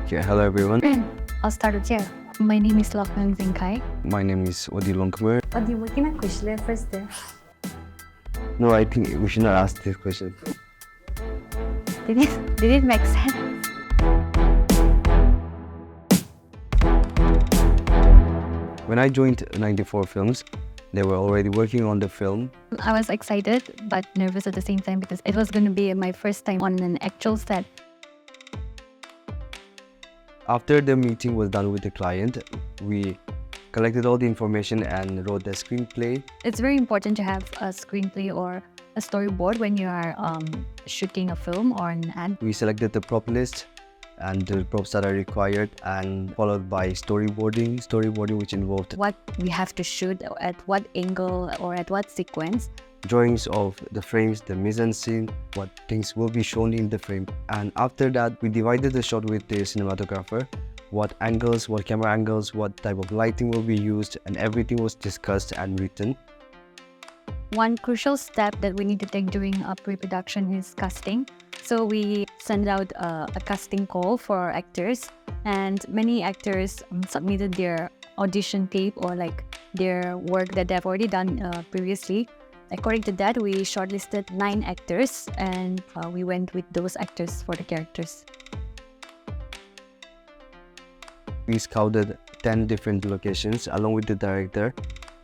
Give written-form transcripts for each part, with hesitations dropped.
Okay, hello everyone. I'll start with you. My name is Lokman Zinkai. My name is Odyssey. Odi, what can I question first? No, I think we should not ask this question. Did it make sense? When I joined 94 Films, they were already working on the film. I was excited but nervous at the same time because it was going to be my first time on an actual set. After the meeting was done with the client, we collected all the information and wrote the screenplay. It's very important to have a screenplay or a storyboard when you are shooting a film or an ad. We selected the prop list and the props that are required, and followed by storyboarding which involved What we have to shoot, at what angle or at what sequence. drawings of the frames, the mise-en-scene, what things will be shown in the frame. And after that, we divided the shot with the cinematographer, what angles, what camera angles, what type of lighting will be used, and everything was discussed and written. One crucial step that we need to take during pre-production is casting. So we send out a casting call for actors, and many actors submitted their audition tape or like their work that they've already done previously. According to that, we shortlisted 9 actors, and we went with those actors for the characters. We scouted 10 different locations along with the director.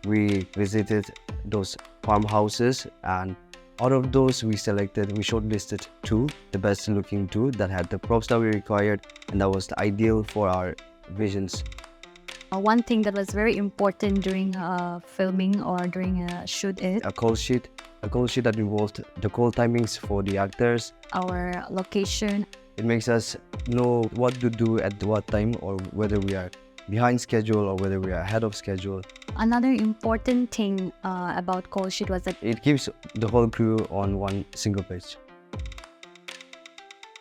We visited those farmhouses, and out of those we shortlisted 2, the best looking 2 that had the props that we required, and that was the ideal for our visions. One thing that was very important during filming or during a shoot is A call sheet that involved the call timings for the actors. our location. It makes us know what to do at what time, or whether we are behind schedule or whether we are ahead of schedule. Another important thing about call sheet was that It keeps the whole crew on one single page.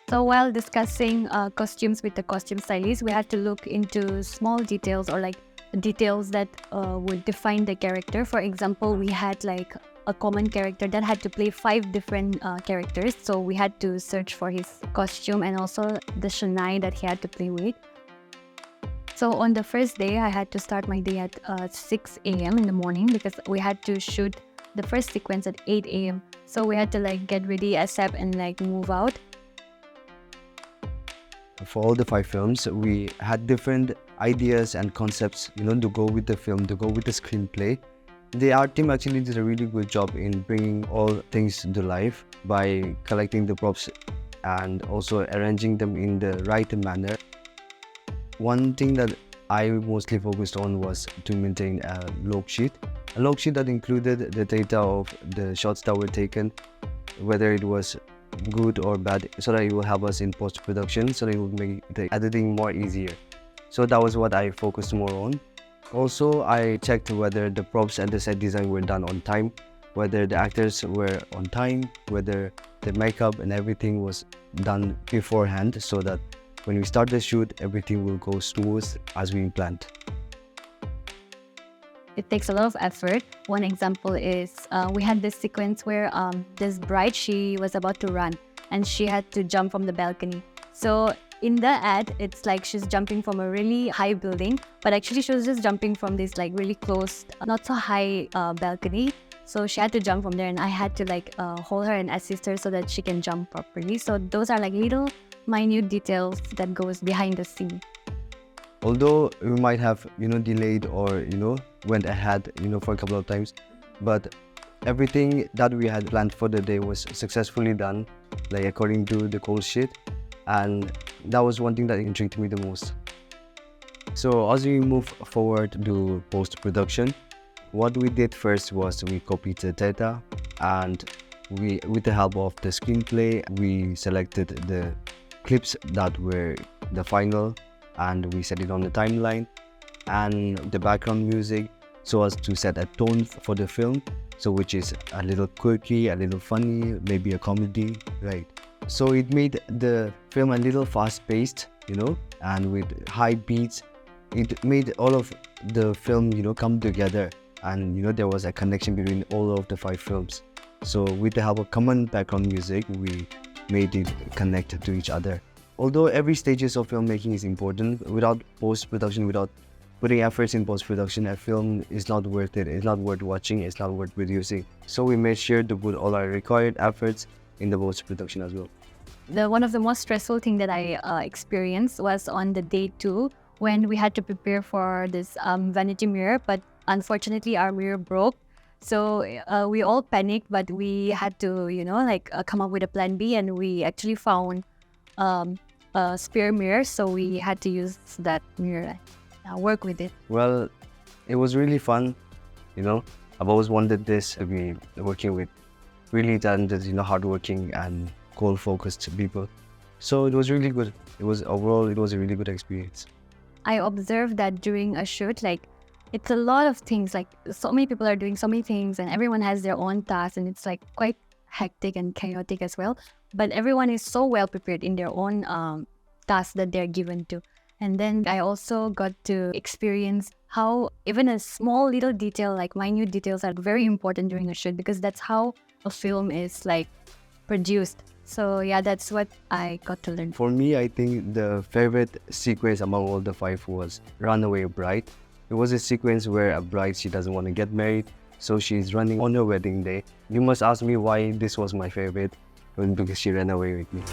so while discussing costumes with the costume stylist, we had to look into small details or like details that would define the character. For example, we had like a common character that had to play 5 different characters. So we had to search for his costume and also the Shania that he had to play with. So on the first day, I had to start my day at 6 a.m. in the morning because we had to shoot the first sequence at 8 a.m. So we had to like get ready ASAP and like move out. For all the 5 films, we had different ideas and concepts, to go with the film, to go with the screenplay. The art team actually did a really good job in bringing all things to life by collecting the props and also arranging them in the right manner. One thing that I mostly focused on was to maintain a log sheet that included the data of the shots that were taken, whether it was good or bad, so that it will help us in post-production, so that it will make the editing more easier. So that was what I focused more on. Also, I checked whether the props and the set design were done on time, whether the actors were on time, whether the makeup and everything was done beforehand, so that when we start the shoot, everything will go smooth as we planned. It takes a lot of effort. One example is we had this sequence where this bride, she was about to run and she had to jump from the balcony. So in the ad, it's like she's jumping from a really high building, but actually she was just jumping from this like really close, not so high balcony. So she had to jump from there, and I had to like hold her and assist her so that she can jump properly. So those are like little minute details that goes behind the scene. Although we might have delayed or went ahead for a couple of times, but everything that we had planned for the day was successfully done, like according to the call sheet, and that was one thing that intrigued me the most. So as we move forward to post-production, what we did first was we copied the data, and with the help of the screenplay, we selected the clips that were the final, and we set it on the timeline and the background music so as to set a tone for the film, so which is a little quirky, a little funny, maybe a comedy, right? So it made the film a little fast-paced, and with high beats. It made all of the film come together, and there was a connection between all of the 5 films. So with the help of common background music, we made it connect to each other. although every stages of filmmaking is important, without post-production, without putting efforts in post-production, a film is not worth it. It's not worth watching. It's not worth producing. So we made sure to put all our required efforts in the post-production as well. One of the most stressful thing that I experienced was on the day 2 when we had to prepare for this vanity mirror, but unfortunately our mirror broke. So we all panicked, but we had to, come up with a plan B, and we actually found a spare mirror. So we had to use that mirror, work with it. Well, it was really fun. I've always wanted this to be working with really talented, hardworking and goal-focused people. So it was really good. It was a really good experience. I observed that during a shoot, like, it's a lot of things, like so many people are doing so many things and everyone has their own tasks, and it's like quite hectic and chaotic as well. But everyone is so well prepared in their own tasks that they're given to. And then I also got to experience how even a small little detail, like minute details, are very important during a shoot, because that's how a film is like produced. So yeah, that's what I got to learn. For me, I think the favorite sequence among all the 5 was Runaway Bride. It was a sequence where a bride, she doesn't want to get married, so she's running on her wedding day. You must ask me why this was my favorite, because she ran away with me.